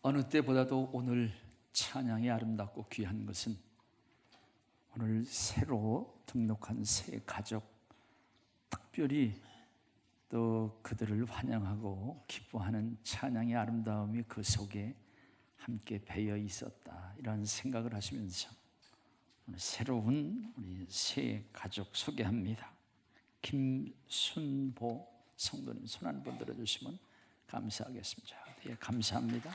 어느 때보다도 오늘 찬양이 아름답고 귀한 것은 오늘 새로 등록한 새 가족, 특별히 또 그들을 환영하고 기뻐하는 찬양의 아름다움이 그 속에 함께 배어 있었다, 이런 생각을 하시면서 오늘 새로운 우리 새 가족 소개합니다. 김순보 성도님 손 한 번 들어주시면 감사하겠습니다. 예, 감사합니다.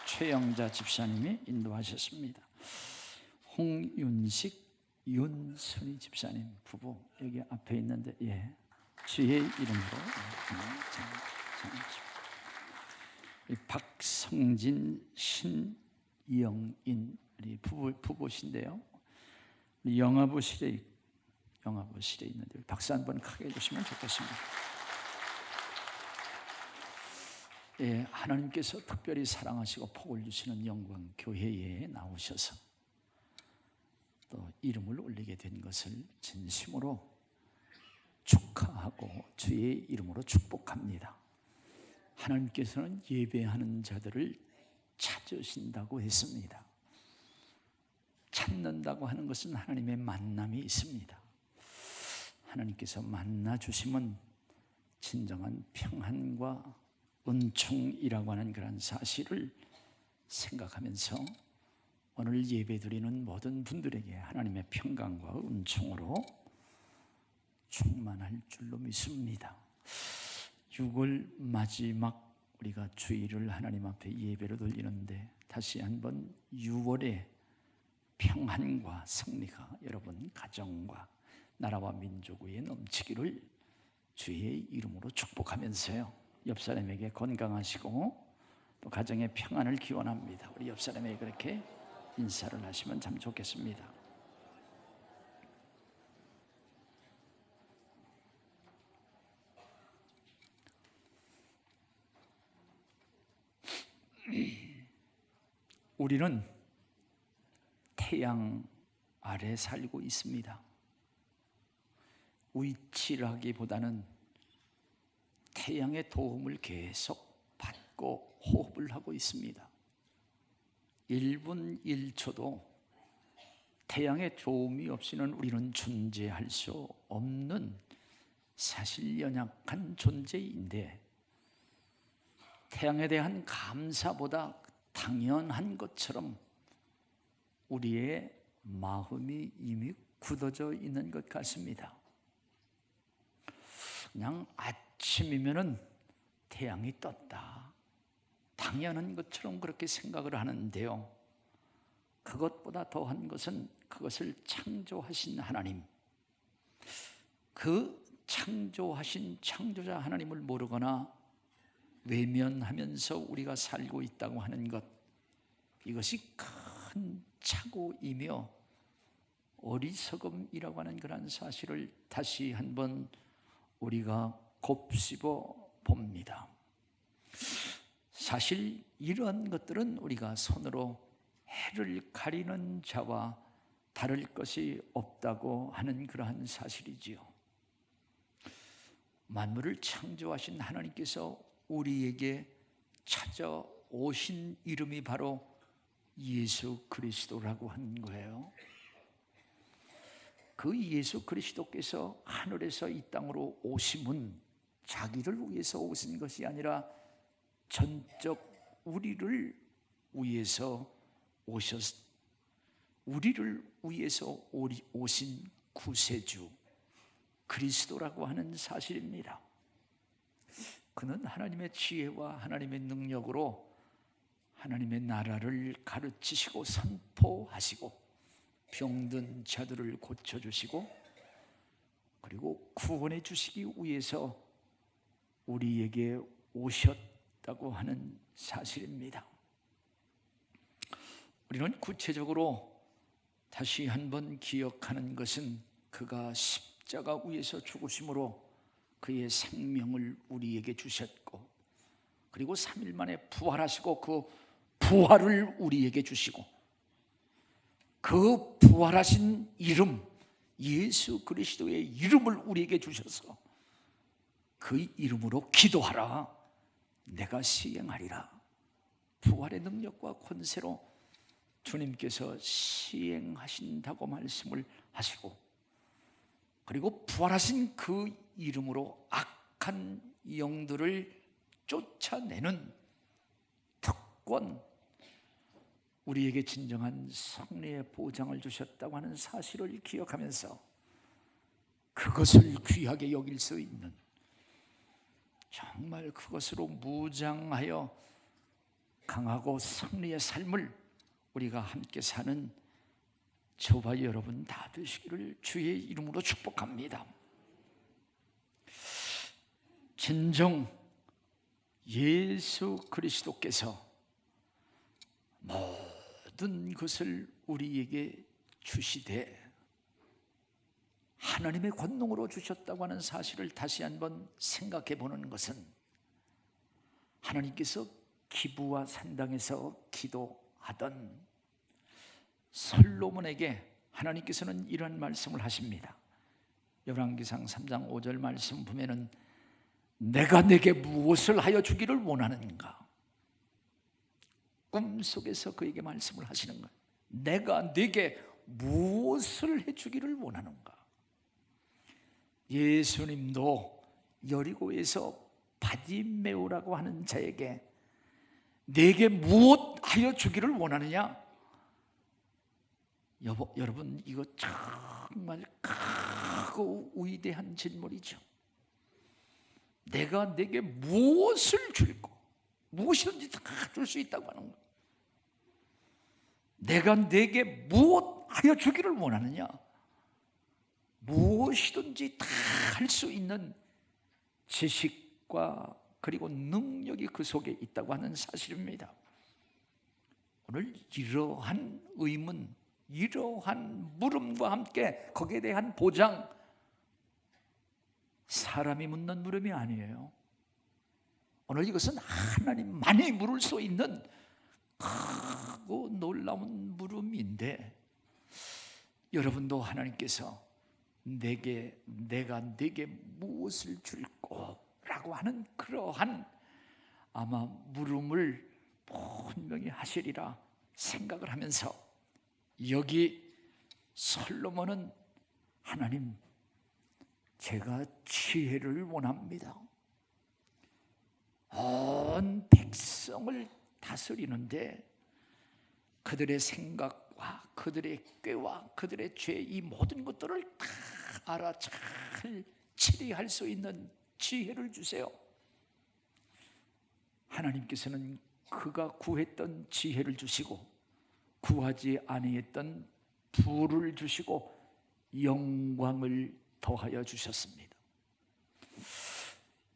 최영자 집사님이 인도하셨습니다. 홍윤식, 윤순희 집사님 부부 여기 앞에 있는데, 예, 주의 이름으로 박성진, 신영인 우리 부부신데요. 영화부실에 있는데 박수 한번 크게 해주시면 좋겠습니다. 예, 하나님께서 특별히 사랑하시고 복을 주시는 영광 교회에 나오셔서 또 이름을 올리게 된 것을 진심으로 축하하고 주의 이름으로 축복합니다. 하나님께서는 예배하는 자들을 찾으신다고 했습니다. 찾는다고 하는 것은 하나님의 만남이 있습니다. 하나님께서 만나 주시면 진정한 평안과 은총이라고 하는 그런 사실을 생각하면서 오늘 예배드리는 모든 분들에게 하나님의 평강과 은총으로 충만할 줄로 믿습니다. 6월 마지막 우리가 주일을 하나님 앞에 예배로 드리는데 다시 한번 6월의 평안과 승리가 여러분 가정과 나라와 민족 위에 넘치기를 주의 이름으로 축복하면서요, 옆 사람에게 건강하시고 또 가정의 평안을 기원합니다. 우리 옆 사람에게 그렇게 인사를 하시면 참 좋겠습니다. 우리는 태양 아래 살고 있습니다. 위치라기보다는 태양의 도움을 계속 받고 호흡을 하고 있습니다. 1분 1초도 태양의 도움이 없이는 우리는 존재할 수 없는 사실 연약한 존재인데, 태양에 대한 감사보다 당연한 것처럼 우리의 마음이 이미 굳어져 있는 것 같습니다. 그냥 아침이면은 태양이 떴다, 당연한 것처럼 그렇게 생각을 하는데요, 그것보다 더한 것은 그것을 창조하신 하나님, 그 창조하신 창조자 하나님을 모르거나 외면하면서 우리가 살고 있다고 하는 것, 이것이 큰 착오이며 어리석음이라고 하는 그런 사실을 다시 한번 우리가 곱씹어 봅니다. 사실 이러한 것들은 우리가 손으로 해를 가리는 자와 다를 것이 없다고 하는 그러한 사실이지요. 만물을 창조하신 하나님께서 우리에게 찾아오신 이름이 바로 예수 그리스도라고 하는 거예요. 그 예수 그리스도께서 하늘에서 이 땅으로 오심은 자기를 위해서 오신 것이 아니라 전적 우리를 위해서 오신 구세주 그리스도라고 하는 사실입니다. 그는 하나님의 지혜와 하나님의 능력으로 하나님의 나라를 가르치시고 선포하시고 병든 자들을 고쳐주시고 그리고 구원해 주시기 위해서 우리에게 오셨다고 하는 사실입니다. 우리는 구체적으로 다시 한번 기억하는 것은 그가 십자가 위에서 죽으심으로 그의 생명을 우리에게 주셨고, 그리고 3일 만에 부활하시고 그 부활을 우리에게 주시고, 그 부활하신 이름 예수 그리스도의 이름을 우리에게 주셔서 그 이름으로 기도하라, 내가 시행하리라. 부활의 능력과 권세로 주님께서 시행하신다고 말씀을 하시고, 그리고 부활하신 그 이름으로 악한 영들을 쫓아내는 특권, 우리에게 진정한 승리의 보장을 주셨다고 하는 사실을 기억하면서 그것을 귀하게 여길 수 있는, 정말 그것으로 무장하여 강하고 승리의 삶을 우리가 함께 사는 저와 여러분 다 되시기를 주의 이름으로 축복합니다. 진정 예수 그리스도께서 모든 것을 우리에게 주시되 하나님의 권능으로 주셨다고 하는 사실을 다시 한번 생각해 보는 것은, 하나님께서 기브와 산당에서 기도하던 솔로몬에게 하나님께서는 이런 말씀을 하십니다. 열왕기상 3장 5절 말씀 보면은 내가 내게 무엇을 하여 주기를 원하는가? 꿈속에서 그에게 말씀을 하시는 거예요. 내가 내게 무엇을 해주기를 원하는가? 예수님도 여리고에서 바디메오라고 하는 자에게 내게 무엇 하여 주기를 원하느냐? 여러분, 이거 정말 크고 위대한 질문이죠. 내가 내게 무엇을 줄고, 무엇이든지 다 줄 수 있다고 하는 거예요. 내가 내게 무엇 하여 주기를 원하느냐? 무엇이든지 다 할 수 있는 지식과 그리고 능력이 그 속에 있다고 하는 사실입니다. 오늘 이러한 의문, 이러한 물음과 함께 거기에 대한 보장, 사람이 묻는 물음이 아니에요. 오늘 이것은 하나님만이 물을 수 있는 크고 놀라운 물음인데, 여러분도 하나님께서 내가 내게 무엇을 줄꼬? 라고 하는 그러한 아마 물음을 분명히 하시리라 생각을 하면서, 여기 솔로몬은 하나님, 제가 지혜를 원합니다. 온 백성을 다스리는데 그들의 생각과 그들의 꾀와 그들의 죄, 이 모든 것들을 다 알아 잘 치리할 수 있는 지혜를 주세요. 하나님께서는 그가 구했던 지혜를 주시고 구하지 아니했던 부를 주시고 영광을 더하여 주셨습니다.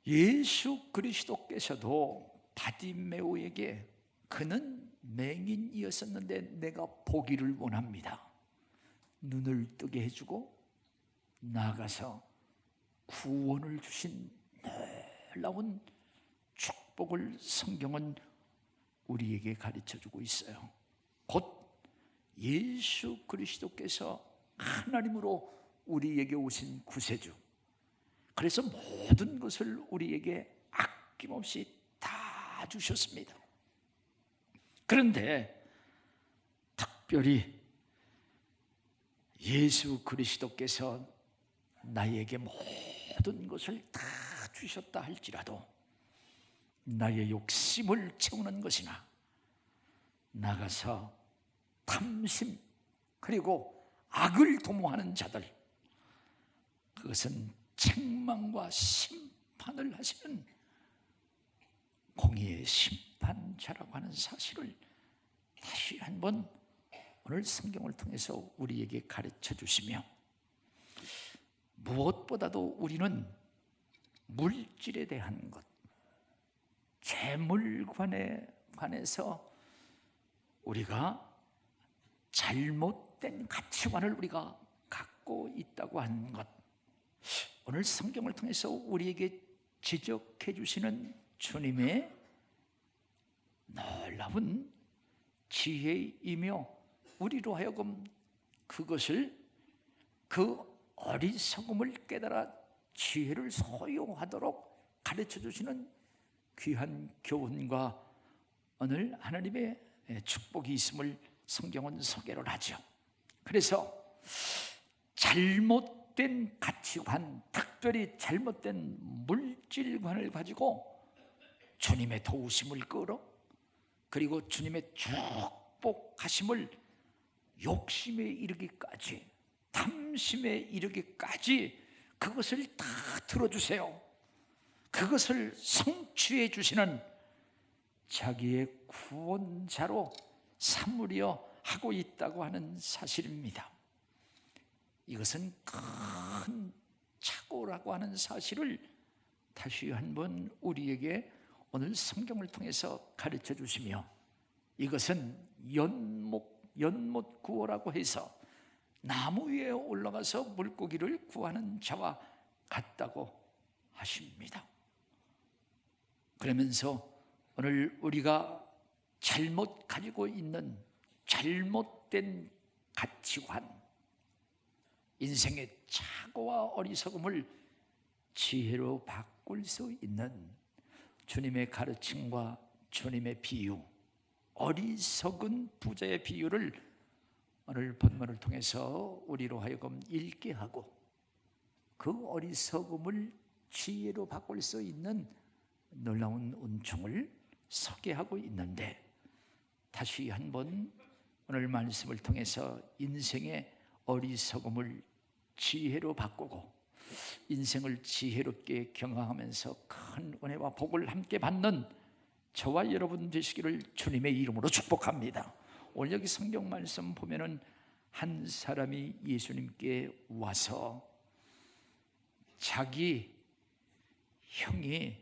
예수 그리스도께서도 바디메오에게 그는 맹인이었었는데 내가 보기를 원합니다. 눈을 뜨게 해주고 나가서 구원을 주신 놀라운 축복을 성경은 우리에게 가르쳐주고 있어요. 곧 예수 그리스도께서 하나님으로 우리에게 오신 구세주, 그래서 모든 것을 우리에게 아낌없이 다 주셨습니다. 그런데 특별히 예수 그리스도께서 나에게 모든 것을 다 주셨다 할지라도 나의 욕심을 채우는 것이나 나가서 탐심 그리고 악을 도모하는 자들, 그것은 책망과 심판을 하시는 공의의 심판자라고 하는 사실을 다시 한번 오늘 성경을 통해서 우리에게 가르쳐 주시며, 무엇보다도 우리는 물질에 대한 것, 재물관에 관해서 우리가 잘못된 가치관을 우리가 갖고 있다고 하는 것, 오늘 성경을 통해서 우리에게 지적해 주시는 주님의 놀라운 지혜이며 우리로 하여금 그것을, 그 어리석음을 깨달아 지혜를 소유하도록 가르쳐 주시는 귀한 교훈과 오늘 하나님의 축복이 있음을 성경은 소개를 하죠. 그래서 잘못된 가치관, 특별히 잘못된 물질관을 가지고 주님의 도우심을 끌어, 그리고 주님의 축복하심을 욕심에 이르기까지, 탐심에 이르기까지 그것을 다 들어주세요. 그것을 성취해 주시는 자기의 구원자로 삼으려 하고 있다고 하는 사실입니다. 이것은 큰 착오라고 하는 사실을 다시 한번 우리에게 오늘 성경을 통해서 가르쳐 주시며, 이것은 연못 구호라고 해서 나무 위에 올라가서 물고기를 구하는 자와 같다고 하십니다. 그러면서 오늘 우리가 잘못 가지고 있는 잘못된 가치관, 인생의 착오와 어리석음을 지혜로 바꿀 수 있는 주님의 가르침과 주님의 비유, 어리석은 부자의 비유를 오늘 본문을 통해서 우리로 하여금 읽게 하고, 그 어리석음을 지혜로 바꿀 수 있는 놀라운 은총을 소개하고 있는데, 다시 한번 오늘 말씀을 통해서 인생의 어리석음을 지혜로 바꾸고 인생을 지혜롭게 경영하면서 큰 은혜와 복을 함께 받는 저와 여러분 되시기를 주님의 이름으로 축복합니다. 오늘 여기 성경 말씀 보면은 한 사람이 예수님께 와서 자기 형이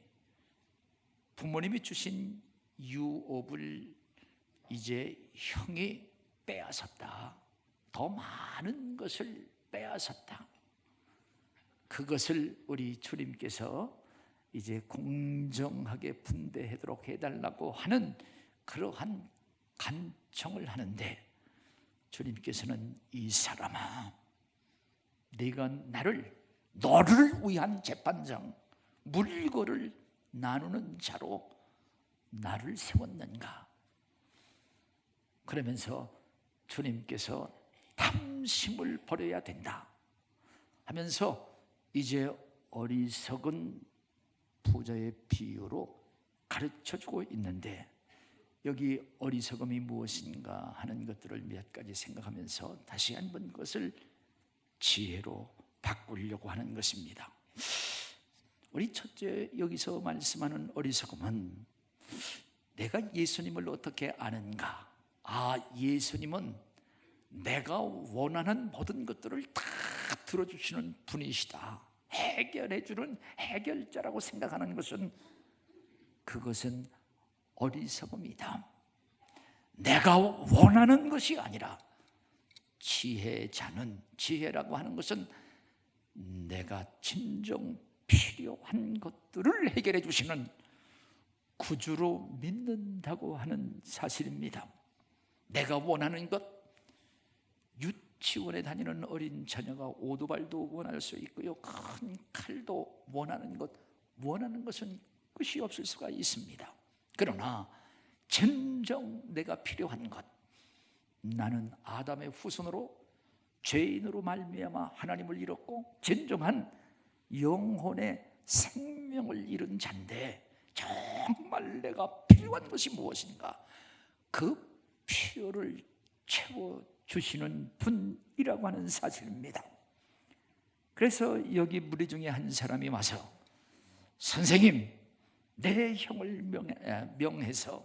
부모님이 주신 유업을 이제 형이 빼앗았다. 더 많은 것을 빼앗았다. 그것을 우리 주님께서 이제 공정하게 분배하도록 해달라고 하는 그러한 간청을 하는데, 주님께서는 이 사람아, 네가 너를 위한 재판장, 물거를 나누는 자로 나를 세웠는가? 그러면서 주님께서 탐심을 버려야 된다 하면서 이제 어리석은 부자의 비유로 가르쳐주고 있는데, 여기 어리석음이 무엇인가 하는 것들을 몇 가지 생각하면서 다시 한번 그것을 지혜로 바꾸려고 하는 것입니다. 우리 첫째 여기서 말씀하는 어리석음은, 내가 예수님을 어떻게 아는가? 예수님은 내가 원하는 모든 것들을 다 들어주시는 분이시다, 해결해주는 해결자라고 생각하는 것은, 그것은 어리석음이다. 내가 원하는 것이 아니라 지혜라고 하는 것은 내가 진정 필요한 것들을 해결해 주시는 구주로 믿는다고 하는 사실입니다. 내가 원하는 것, 유치원에 다니는 어린 자녀가 오토바이도 원할 수 있고요, 큰 칼도 원하는 것은 끝이 없을 수가 있습니다. 그러나 진정 내가 필요한 것, 나는 아담의 후손으로 죄인으로 말미암아 하나님을 잃었고 진정한 영혼의 생명을 잃은 자인데, 정말 내가 필요한 것이 무엇인가? 그 필요를 채워주시는 분이라고 하는 사실입니다. 그래서 여기 무리 중에 한 사람이 와서, 선생님, 내 형을 명해서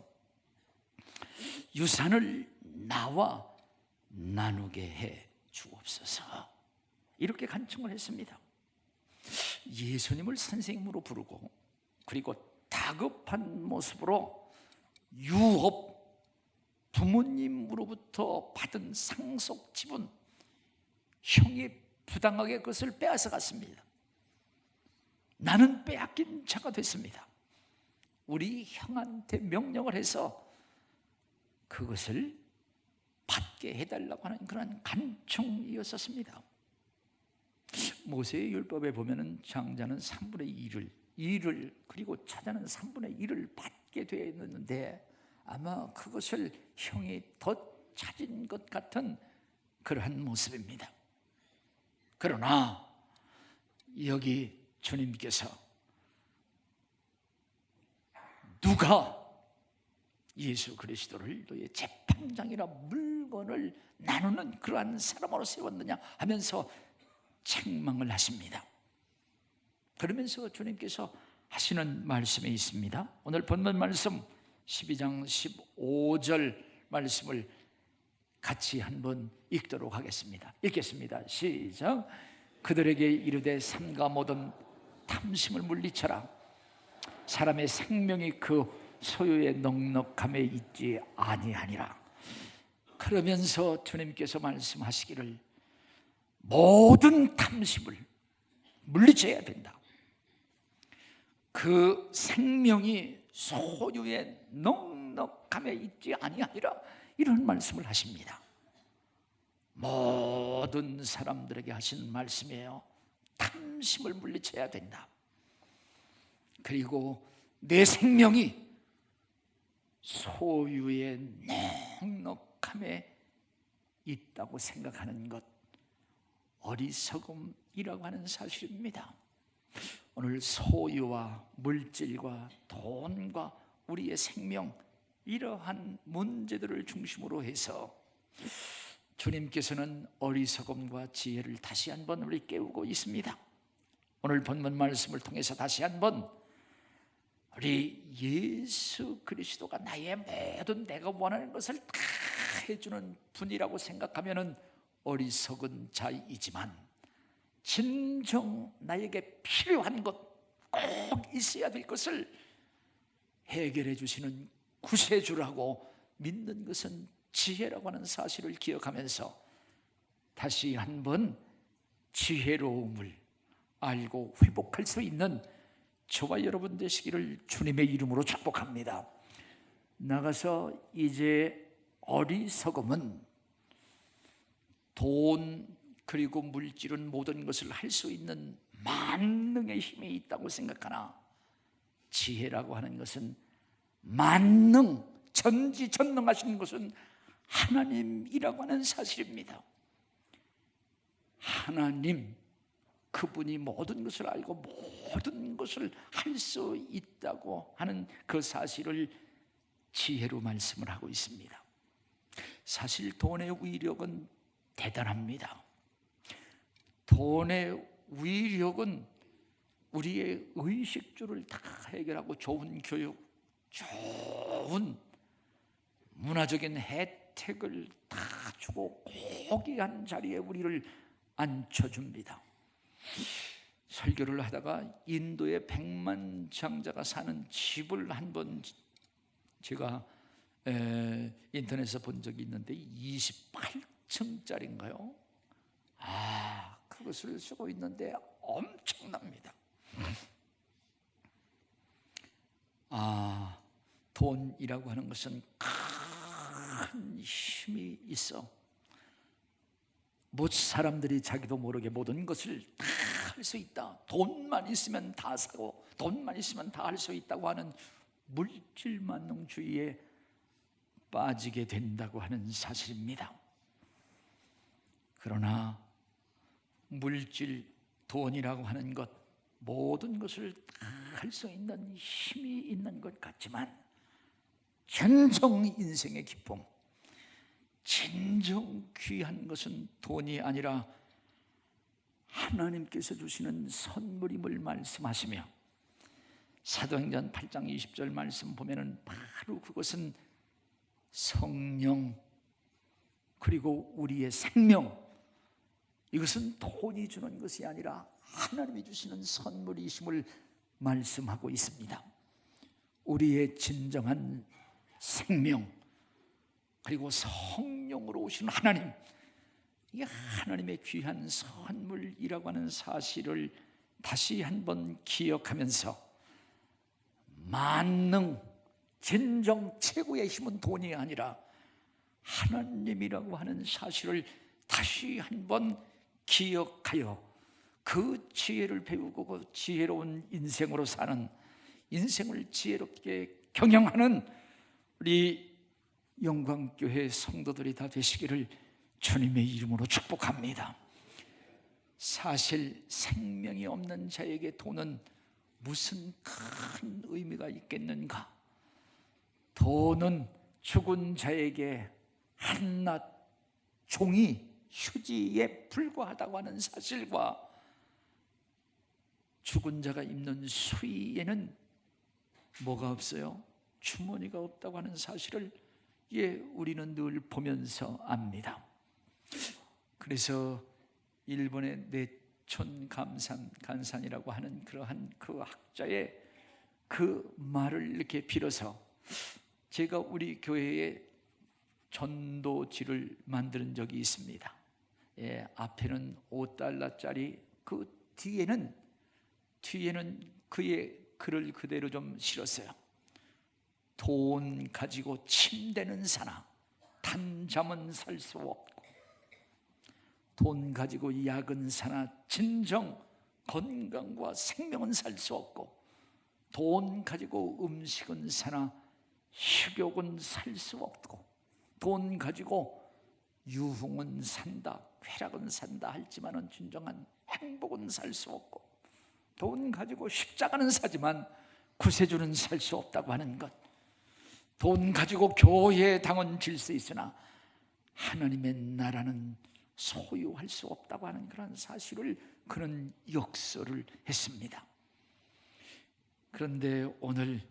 유산을 나와 나누게 해 주옵소서, 이렇게 간청을 했습니다. 예수님을 선생님으로 부르고, 그리고 다급한 모습으로 유업, 부모님으로부터 받은 상속 지분, 형이 부당하게 그것을 빼앗아 갔습니다. 나는 빼앗긴 자가 됐습니다. 우리 형한테 명령을 해서 그것을 받게 해달라고 하는 그런 간청이었었습니다. 모세의 율법에 보면은 장자는 3분의 2를 2를 그리고 처자는 3분의 1을 받게 되었는데 아마 그것을 형이 더 찾은 것 같은 그러한 모습입니다. 그러나 여기 주님께서 누가 예수 그리스도를 너의 재판장이라 물건을 나누는 그러한 사람으로 세웠느냐 하면서 책망을 하십니다. 그러면서 주님께서 하시는 말씀이 있습니다. 오늘 본문 말씀 12장 15절 말씀을 같이 한번 읽도록 하겠습니다. 읽겠습니다. 시작. 그들에게 이르되 삼가 모든 탐심을 물리쳐라. 사람의 생명이 그 소유의 넉넉함에 있지 아니하니라. 그러면서 주님께서 말씀하시기를 모든 탐심을 물리쳐야 된다. 그 생명이 소유의 넉넉함에 있지 아니하니라. 이런 말씀을 하십니다. 모든 사람들에게 하시는 말씀이에요. 탐심을 물리쳐야 된다. 그리고 내 생명이 소유의 넉넉함에 있다고 생각하는 것, 어리석음이라고 하는 사실입니다. 오늘 소유와 물질과 돈과 우리의 생명, 이러한 문제들을 중심으로 해서 주님께서는 어리석음과 지혜를 다시 한번 우리 깨우고 있습니다. 오늘 본문 말씀을 통해서 다시 한번 우리 예수 그리스도가 나의 모든 내가 원하는 것을 다 해주는 분이라고 생각하면 어리석은 자이지만, 진정 나에게 필요한 것, 꼭 있어야 될 것을 해결해 주시는 구세주라고 믿는 것은 지혜라고 하는 사실을 기억하면서 다시 한번 지혜로움을 알고 회복할 수 있는 저와 여러분 되시기를 주님의 이름으로 축복합니다. 나가서 이제 어리석음은 돈 그리고 물질은 모든 것을 할 수 있는 만능의 힘이 있다고 생각하나, 지혜라고 하는 것은 만능, 전지전능하신 것은 하나님이라고 하는 사실입니다. 하나님, 그분이 모든 것을 알고 모든 것을 할 수 있다고 하는 그 사실을 지혜로 말씀을 하고 있습니다. 사실 돈의 위력은 대단합니다. 돈의 위력은 우리의 의식주를 다 해결하고 좋은 교육, 좋은 문화적인 혜택을 다 주고 고귀한 자리에 우리를 앉혀줍니다. 설교를 하다가 인도의 백만장자가 사는 집을 한번 제가 인터넷에서 본 적이 있는데 28층짜리인가요? 그것을 쓰고 있는데 엄청납니다. 돈이라고 하는 것은 큰 힘이 있어. 사람들이 자기도 모르게 모든 것을 다 할 수 있다. 돈만 있으면 다 사고 돈만 있으면 다 할 수 있다고 하는 물질만능주의에 빠지게 된다고 하는 사실입니다. 그러나 물질, 돈이라고 하는 것, 모든 것을 다 할 수 있는 힘이 있는 것 같지만, 진정 인생의 기쁨, 진정 귀한 것은 돈이 아니라 하나님께서 주시는 선물임을 말씀하시며, 사도행전 8장 20절 말씀 보면은 바로 그것은 성령 그리고 우리의 생명, 이것은 돈이 주는 것이 아니라 하나님이 주시는 선물이심을 말씀하고 있습니다. 우리의 진정한 생명 그리고 성령으로 오신 하나님, 이게 하나님의 귀한 선물이라고 하는 사실을 다시 한번 기억하면서, 만능 진정 최고의 힘은 돈이 아니라 하나님이라고 하는 사실을 다시 한번 기억하여 그 지혜를 배우고 그 지혜로운 인생으로 사는, 인생을 지혜롭게 경영하는 우리 영광교회 성도들이 다 되시기를 주님의 이름으로 축복합니다. 사실 생명이 없는 자에게 돈은 무슨 큰 의미가 있겠는가? 돈은 죽은 자에게 한낱 종이 휴지에 불과하다고 하는 사실과 죽은 자가 입는 수의에는 뭐가 없어요? 주머니가 없다고 하는 사실을 우리는 늘 보면서 압니다. 그래서 일본의 내촌 간산이라고 하는 그러한 그 학자의 그 말을 이렇게 빌어서 제가 우리 교회에 전도지를 만든 적이 있습니다. 앞에는 5달러짜리, 그 뒤에는 그의 글을 그대로 좀 실었어요. 돈 가지고 침대는 사나 단잠은 살 수 없고, 돈 가지고 약은 사나 진정 건강과 생명은 살 수 없고, 돈 가지고 음식은 사나 식욕은 살 수 없고, 돈 가지고 유흥은 산다, 쾌락은 산다 할지만은 진정한 행복은 살 수 없고, 돈 가지고 십자가는 사지만 구세주는 살 수 없다고 하는 것, 돈 가지고 교회에 당은 질 수 있으나 하나님의 나라는 소유할 수 없다고 하는 그런 사실을 그는 역설을 했습니다. 그런데 오늘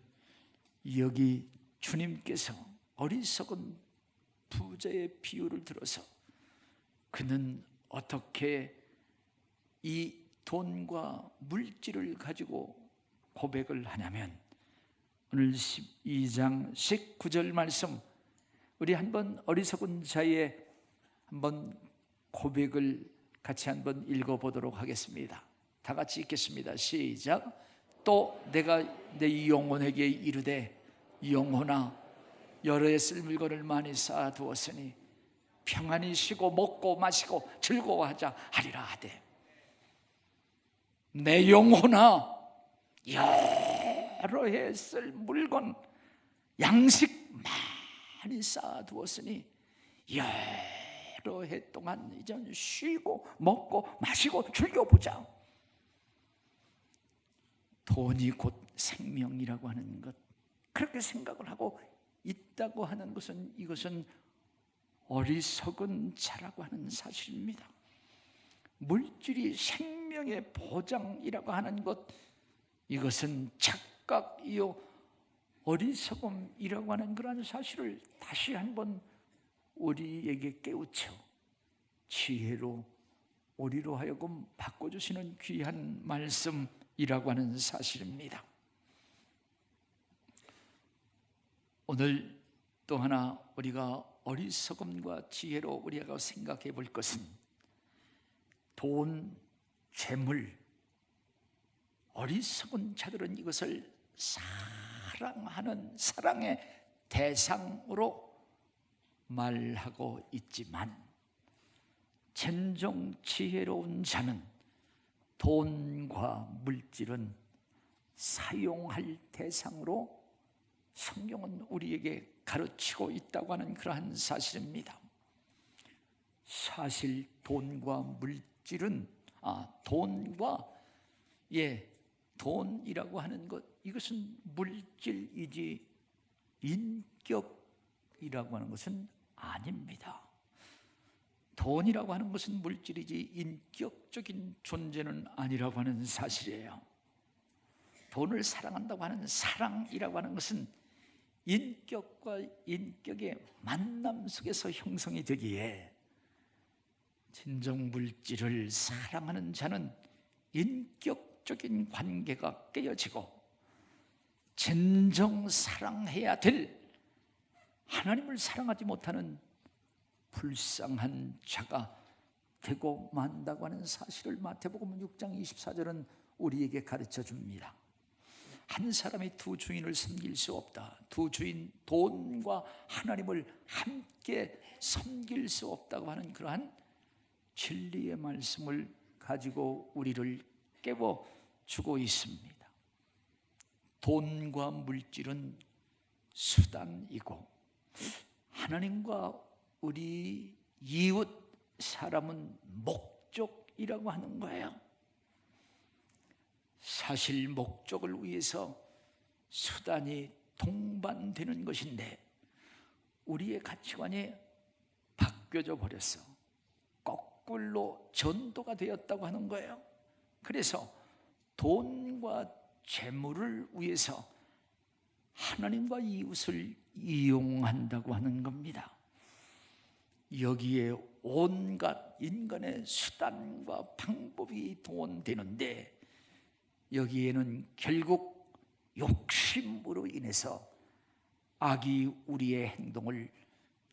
여기 주님께서 어리석은 부자의 비유를 들어서 그는 어떻게 이 돈과 물질을 가지고 고백을 하냐면, 오늘 12장 19절 말씀, 우리 한번 어리석은 자의 한번 고백을 같이 한번 읽어보도록 하겠습니다. 다 같이 읽겠습니다. 시작. 또 내가 내 영혼에게 이르되, 영혼아, 여러 해 쓸 물건을 많이 쌓아두었으니 평안히 쉬고 먹고 마시고 즐거워하자 하리라 하되, 내 영혼아, 여러 해 쓸 물건, 양식 많이 쌓아두었으니 여러 해 동안 이제 쉬고 먹고 마시고 즐겨보자. 돈이 곧 생명이라고 하는 것, 그렇게 생각을 하고 있다고 하는 것은, 이것은 어리석은 자라고 하는 사실입니다. 물질이 생명의 보장이라고 하는 것, 이것은 착각이요 어리석음이라고 하는 그런 사실을 다시 한번 우리에게 깨우쳐 지혜로 우리로 하여금 바꿔주시는 귀한 말씀이라고 하는 사실입니다. 오늘 또 하나 우리가 어리석음과 지혜로 우리가 생각해 볼 것은, 돈, 재물, 어리석은 자들은 이것을 사랑하는 사랑의 대상으로 말하고 있지만, 진정 지혜로운 자는 돈과 물질은 사용할 대상으로 성경은 우리에게 가르치고 있다고 하는 그러한 사실입니다. 사실 돈과 물질은 돈이라고 하는 것, 이것은 물질이지 인격이라고 하는 것은 아닙니다. 돈이라고 하는 것은 물질이지 인격적인 존재는 아니라고 하는 사실이에요. 돈을 사랑한다고 하는 사랑이라고 하는 것은 인격과 인격의 만남 속에서 형성이 되기에, 진정 물질을 사랑하는 자는 인격적인 관계가 깨어지고, 진정 사랑해야 될 하나님을 사랑하지 못하는 불쌍한 자가 되고 만다고 하는 사실을 마태복음 6장 24절은 우리에게 가르쳐 줍니다. 한 사람이 두 주인을 섬길 수 없다. 두 주인, 돈과 하나님을 함께 섬길 수 없다고 하는 그러한 진리의 말씀을 가지고 우리를 깨워주고 있습니다. 돈과 물질은 수단이고 하나님과 우리 이웃 사람은 목적이라고 하는 거예요. 사실 목적을 위해서 수단이 동반되는 것인데 우리의 가치관이 바뀌어져 버렸어. 거꾸로 전도가 되었다고 하는 거예요. 그래서 돈과 재물을 위해서 하나님과 이웃을 이용한다고 하는 겁니다. 여기에 온갖 인간의 수단과 방법이 동원되는데 여기에는 결국 욕심으로 인해서 악이 우리의 행동을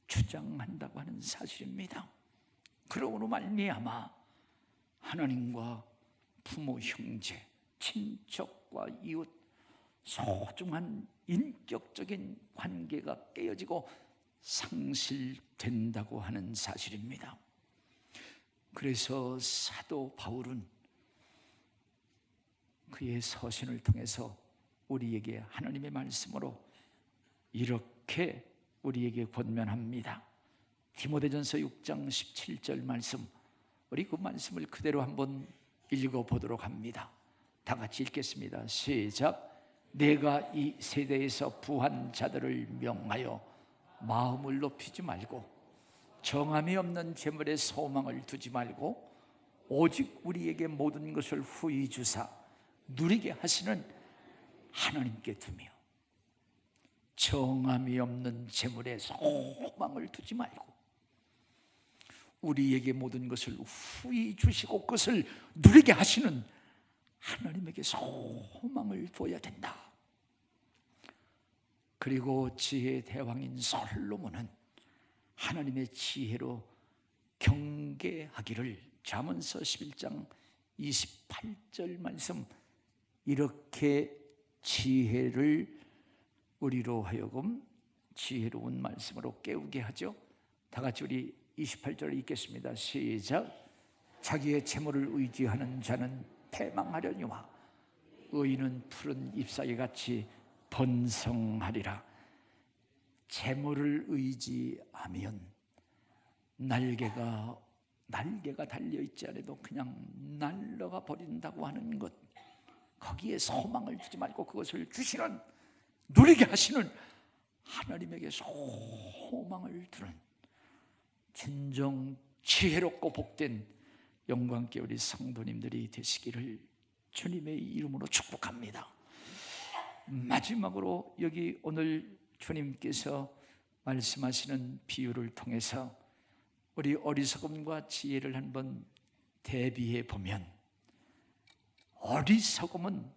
주장한다고 하는 사실입니다. 그러므로 말미암아 하나님과 부모, 형제, 친척과 이웃 소중한 인격적인 관계가 깨어지고 상실된다고 하는 사실입니다. 그래서 사도 바울은 그의 서신을 통해서 우리에게 하나님의 말씀으로 이렇게 우리에게 권면합니다. 디모데전서 6장 17절 말씀, 우리 그 말씀을 그대로 한번 읽어보도록 합니다. 다 같이 읽겠습니다. 시작. 내가 이 세대에서 부한 자들을 명하여 마음을 높이지 말고 정함이 없는 재물에 소망을 두지 말고 오직 우리에게 모든 것을 후히 주사 누리게 하시는 하나님께 두며 정함이 없는 재물에 소망을 두지 말고 우리에게 모든 것을 후히 주시고 그것을 누리게 하시는 하나님에게 소망을 둬야 된다. 그리고 지혜의 대왕인 솔로몬은 하나님의 지혜로 경계하기를 잠언서 11장 28절 말씀, 이렇게 지혜를 우리로 하여금 지혜로운 말씀으로 깨우게 하죠. 다 같이 우리 28절을 읽겠습니다. 시작. 자기의 재물을 의지하는 자는 패망하려니와 의인은 푸른 잎사귀 같이 번성하리라. 재물을 의지하면 날개가 달려있지 않아도 그냥 날아가 버린다고 하는 것, 거기에 소망을 두지 말고 그것을 주시는, 누리게 하시는 하나님에게 소망을 두는 진정 지혜롭고 복된 영광께 우리 성도님들이 되시기를 주님의 이름으로 축복합니다. 마지막으로 여기 오늘 주님께서 말씀하시는 비유를 통해서 우리 어리석음과 지혜를 한번 대비해 보면, 어리석음은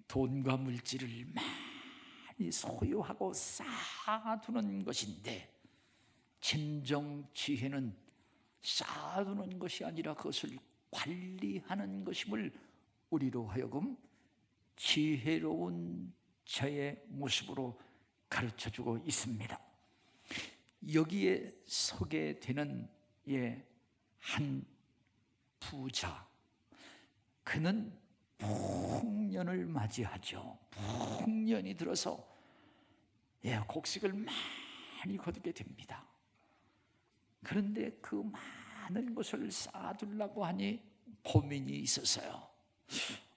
돈과 물질을 많이 소유하고 쌓아두는 것인데, 진정 지혜는 쌓아두는 것이 아니라 그것을 관리하는 것임을 우리로 하여금 지혜로운 자의 모습으로 가르쳐주고 있습니다. 여기에 서게 되는 한 부자, 그는 풍년을 맞이하죠. 풍년이 들어서 곡식을 많이 거두게 됩니다. 그런데 그 많은 것을 쌓아두려고 하니 고민이 있었어요.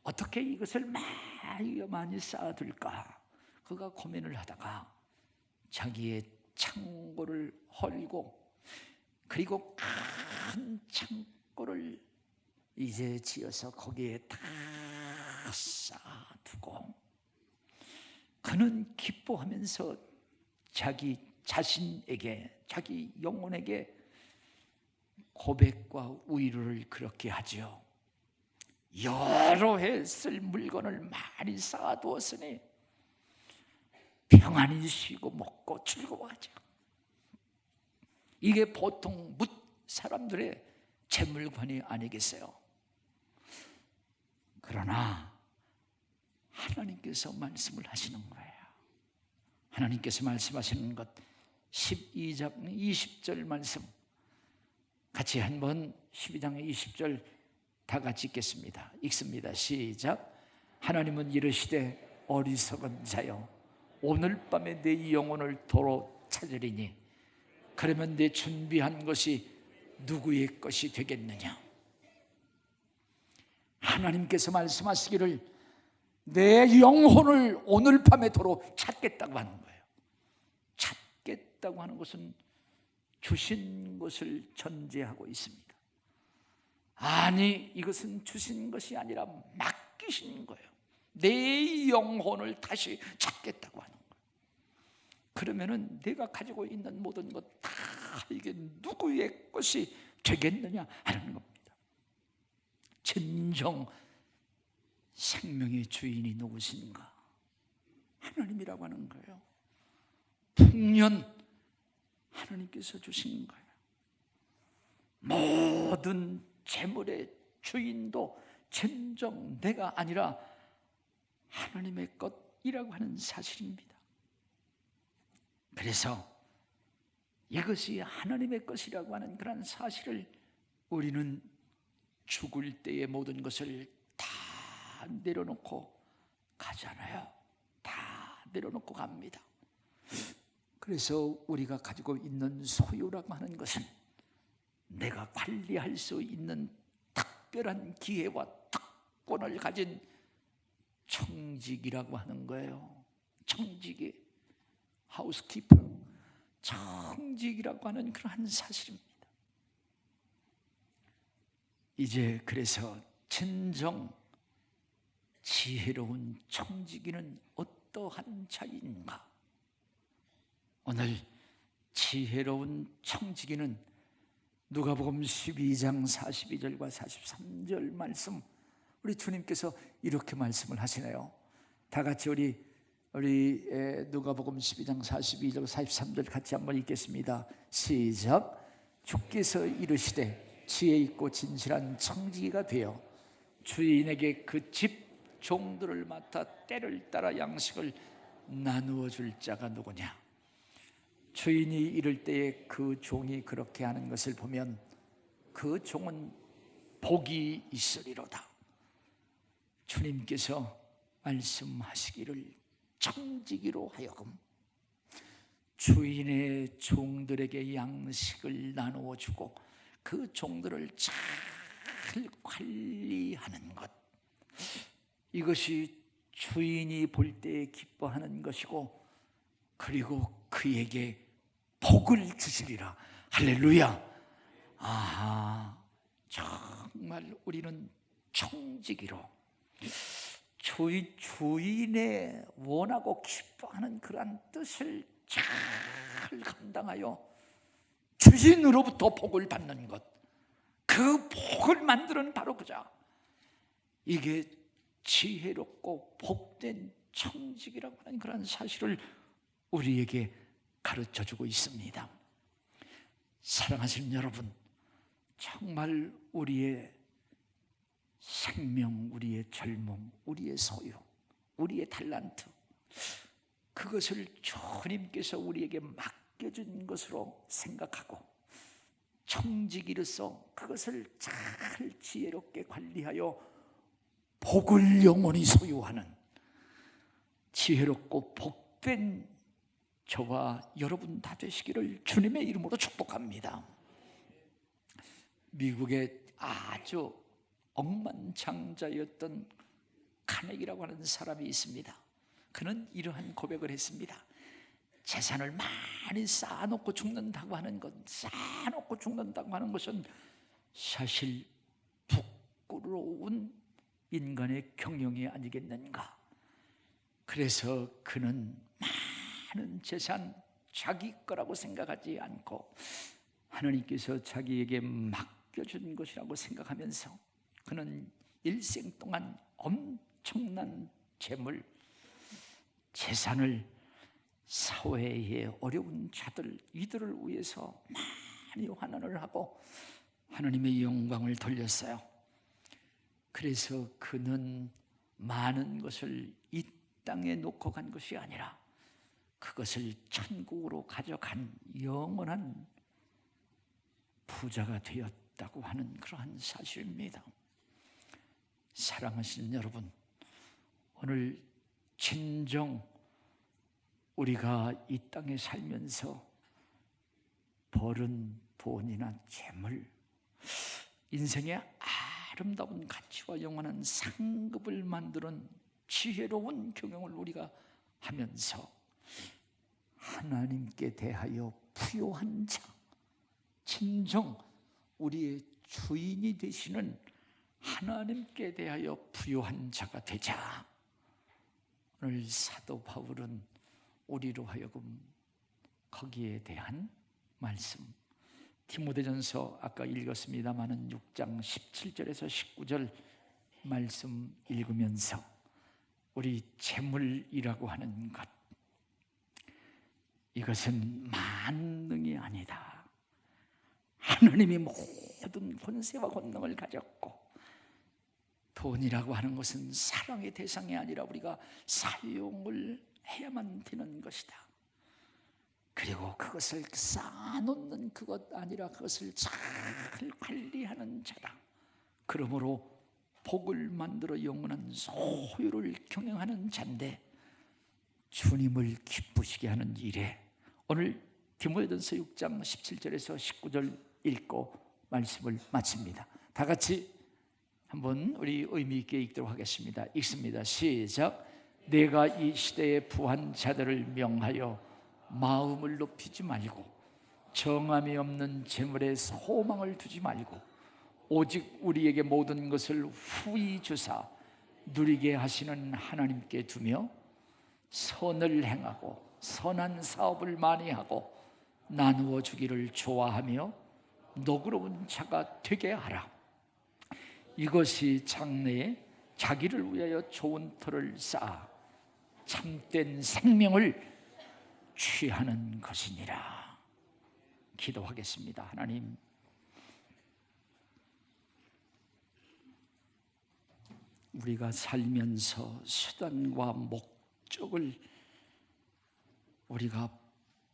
어떻게 이것을 많이 쌓아둘까? 그가 고민을 하다가 자기의 창고를 헐고, 그리고 큰 창고를 이제 지어서 거기에 다 쌓아두고, 그는 기뻐하면서 자기 자신에게, 자기 영혼에게 고백과 위로를 그렇게 하죠. 여러 해 쓸 물건을 많이 쌓아두었으니 평안히 쉬고 먹고 즐거워하자. 이게 보통 뭇 사람들의 재물관이 아니겠어요? 그러나 하나님께서 말씀을 하시는 거예요. 하나님께서 말씀하시는 것 12장 20절 말씀, 같이 한번 12장 20절 다 같이 읽겠습니다. 읽습니다. 시작. 하나님은 이르시되 어리석은 자여 오늘 밤에 내 영혼을 도로 찾으리니 그러면 내 준비한 것이 누구의 것이 되겠느냐. 하나님께서 말씀하시기를 내 영혼을 오늘 밤에 도로 찾겠다고 하는 거예요. 찾겠다고 하는 것은 주신 것을 전제하고 있습니다. 아니, 이것은 주신 것이 아니라 맡기신 거예요. 내 영혼을 다시 찾겠다고 하는 거예요. 그러면은 내가 가지고 있는 모든 것 다 이게 누구의 것이 되겠느냐 하는 겁니다. 진정 생명의 주인이 누구신가? 하나님이라고 하는 거예요. 풍년 하나님께서 주신 거예요. 모든 재물의 주인도 진정 내가 아니라 하나님의 것이라고 하는 사실입니다. 그래서 이것이 하나님의 것이라고 하는 그런 사실을 우리는 죽을 때의 모든 것을 다 내려놓고 가잖아요. 다 내려놓고 갑니다. 그래서 우리가 가지고 있는 소유라고 하는 것은 내가 관리할 수 있는 특별한 기회와 특권을 가진 청직이라고 하는 거예요. 청직이 하우스키퍼, 청직이라고 하는 그러한 사실입니다. 이제 그래서 진정 지혜로운 청지기는 어떠한 자인가? 오늘 지혜로운 청지기는 누가복음 12장 42절과 43절 말씀, 우리 주님께서 이렇게 말씀을 하시네요. 다 같이 우리 누가복음 12장 42절 43절 같이 한번 읽겠습니다. 시작. 주께서 이르시되 지혜 있고 진실한 청지기가 되어 주인에게 그 집 종들을 맡아 때를 따라 양식을 나누어 줄 자가 누구냐. 주인이 이럴 때에 그 종이 그렇게 하는 것을 보면 그 종은 복이 있으리로다. 주님께서 말씀하시기를 청지기로 하여금 주인의 종들에게 양식을 나누어 주고 그 종들을 잘 관리하는 것, 이것이 주인이 볼 때에 기뻐하는 것이고 그리고 그에게 복을 주시리라. 할렐루야. 아하, 정말 우리는 청지기로 주인의 원하고 기뻐하는 그러한 뜻을 잘 감당하여 주인으로부터 복을 받는 것, 그 복을 만드는 바로 그자. 이게 지혜롭고 복된 청직이라고 하는 그런 사실을 우리에게 가르쳐주고 있습니다. 사랑하시는 여러분, 정말 우리의 생명, 우리의 젊음, 우리의 소유, 우리의 탤런트, 그것을 주님께서 우리에게 맡겨준 것으로 생각하고 청지기로서 그것을 잘 지혜롭게 관리하여 복을 영원히 소유하는 지혜롭고 복된 저와 여러분 다 되시기를 주님의 이름으로 축복합니다. 미국의 아주 억만장자였던 카네기라고 하는 사람이 있습니다. 그는 이러한 고백을 했습니다. 재산을 많이 쌓아놓고 죽는다고 하는 것, 쌓아놓고 죽는다고 하는 것은 사실 부끄러운 인간의 경영이 아니겠는가. 그래서 그는 많은 재산 자기 거라고 생각하지 않고 하나님께서 자기에게 맡겨준 것이라고 생각하면서 그는 일생 동안 엄청난 재물, 재산을 사회의 어려운 자들, 이들을 위해서 많이 환원을 하고 하나님의 영광을 돌렸어요. 그래서 그는 많은 것을 이 땅에 놓고 간 것이 아니라 그것을 천국으로 가져간 영원한 부자가 되었다고 하는 그러한 사실입니다. 사랑하시는 여러분, 오늘 진정 우리가 이 땅에 살면서 벌은 돈이나 재물, 인생의 아름다운 가치와 영원한 상급을 만드는 지혜로운 경영을 우리가 하면서 하나님께 대하여 부요한 자, 진정 우리의 주인이 되시는 하나님께 대하여 부요한 자가 되자. 오늘 사도 바울은 우리로 하여금 거기에 대한 말씀, 디모데전서 아까 읽었습니다마는 6장 17절에서 19절 말씀 읽으면서 우리 재물이라고 하는 것, 이것은 만능이 아니다. 하나님이 모든 권세와 권능을 가졌고, 돈이라고 하는 것은 사랑의 대상이 아니라 우리가 사용을 해야만 되는 것이다. 그리고 그것을 쌓아놓는 그것 아니라 그것을 잘 관리하는 자다. 그러므로 복을 만들어 영원한 소유를 경영하는 자인데, 주님을 기쁘시게 하는 일에 오늘 디모데전서 6장 17절에서 19절 읽고 말씀을 마칩니다. 다 같이 한번 우리 의미 있게 읽도록 하겠습니다. 읽습니다. 시작. 내가 이 시대의 부한 자들을 명하여 마음을 높이지 말고 정함이 없는 재물에 소망을 두지 말고 오직 우리에게 모든 것을 후히 주사 누리게 하시는 하나님께 두며 선을 행하고 선한 사업을 많이 하고 나누어 주기를 좋아하며 너그러운 자가 되게 하라. 이것이 장래에 자기를 위하여 좋은 터를 쌓아 참된 생명을 취하는 것이니라. 기도하겠습니다. 하나님, 우리가 살면서 수단과 목적을 우리가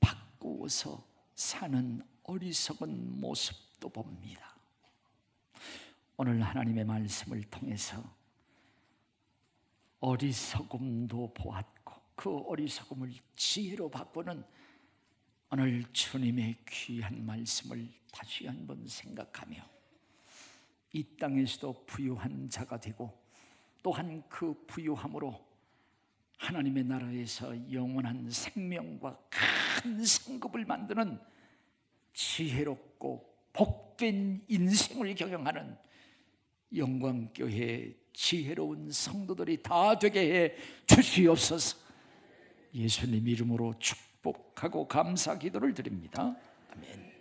바꾸어서 사는 어리석은 모습도 봅니다. 오늘 하나님의 말씀을 통해서 어리석음도 보았고 그 어리석음을 지혜로 바꾸는 오늘 주님의 귀한 말씀을 다시 한번 생각하며 이 땅에서도 부유한 자가 되고 또한 그 부유함으로 하나님의 나라에서 영원한 생명과 큰 상급을 만드는 지혜롭고 복된 인생을 경영하는 영광교회의 지혜로운 성도들이 다 되게 해 주시옵소서. 예수님 이름으로 축복하고 감사 기도를 드립니다. 아멘.